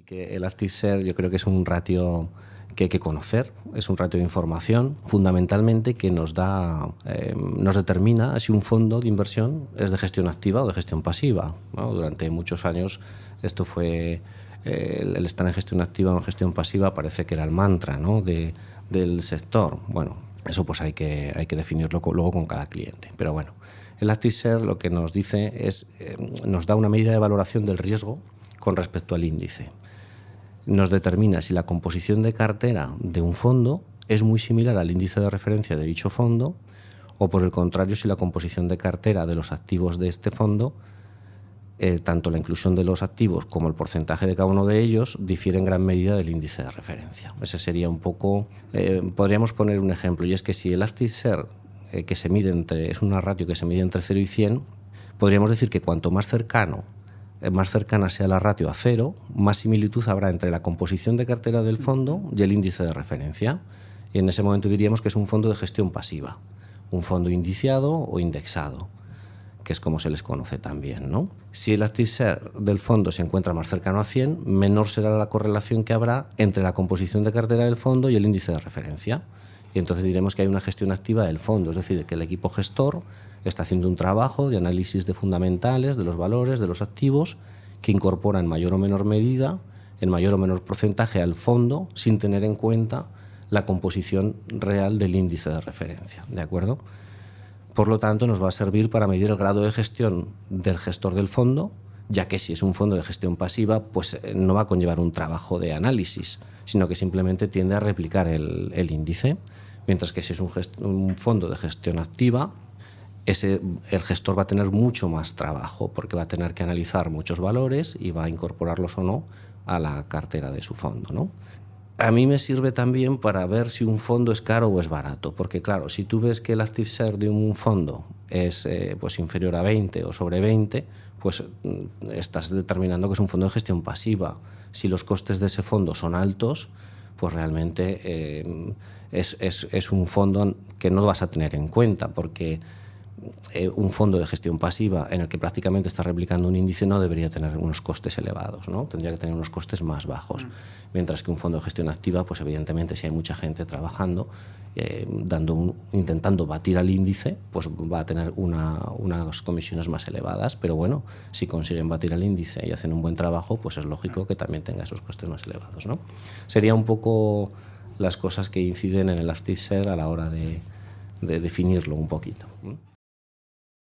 Que el Elasticsearch yo creo que es un ratio que hay que conocer, es un ratio de información fundamentalmente que nos determina si un fondo de inversión es de gestión activa o de gestión pasiva, ¿no? Durante muchos años esto fue el estar en gestión activa o en gestión pasiva, parece que era el mantra, ¿no? del sector. Bueno, eso pues hay que definirlo luego con cada cliente, pero bueno, el Elasticsearch lo que nos dice es, nos da una medida de valoración del riesgo con respecto al índice. Nos determina si la composición de cartera de un fondo es muy similar al índice de referencia de dicho fondo o, por el contrario, si la composición de cartera de los activos de este fondo, tanto la inclusión de los activos como el porcentaje de cada uno de ellos, difiere en gran medida del índice de referencia. Ese sería un poco... podríamos poner un ejemplo, y es que si el Elasticsearch que se mide es una ratio que se mide entre 0 y 100, podríamos decir que cuanto más cercana sea la ratio a 0, más similitud habrá entre la composición de cartera del fondo y el índice de referencia. Y en ese momento diríamos que es un fondo de gestión pasiva, un fondo indiciado o indexado, que es como se les conoce también, ¿no? Si el Elasticsearch del fondo se encuentra más cercano a 100, menor será la correlación que habrá entre la composición de cartera del fondo y el índice de referencia. Y entonces diremos que hay una gestión activa del fondo, es decir, que el equipo gestor está haciendo un trabajo de análisis de fundamentales, de los valores, de los activos, que incorpora en mayor o menor medida, en mayor o menor porcentaje al fondo, sin tener en cuenta la composición real del índice de referencia, ¿de acuerdo? Por lo tanto, nos va a servir para medir el grado de gestión del gestor del fondo, ya que si es un fondo de gestión pasiva, pues no va a conllevar un trabajo de análisis, sino que simplemente tiende a replicar el índice, mientras que si es un fondo de gestión activa, el gestor va a tener mucho más trabajo, porque va a tener que analizar muchos valores y va a incorporarlos o no a la cartera de su fondo, ¿no? A mí me sirve también para ver si un fondo es caro o es barato, porque claro, si tú ves que el Elasticsearch de un fondo es pues inferior a 20 o sobre 20, pues estás determinando que es un fondo de gestión pasiva. Si los costes de ese fondo son altos, pues realmente es un fondo que no vas a tener en cuenta, porque un fondo de gestión pasiva en el que prácticamente está replicando un índice no debería tener unos costes elevados, ¿no? Tendría que tener unos costes más bajos. Mientras que un fondo de gestión activa, pues evidentemente si hay mucha gente trabajando, intentando batir al índice, pues va a tener unas comisiones más elevadas, pero bueno, si consiguen batir al índice y hacen un buen trabajo, pues es lógico que también tenga esos costes más elevados, ¿no? Sería un poco las cosas que inciden en el Elasticsearch a la hora de definirlo un poquito.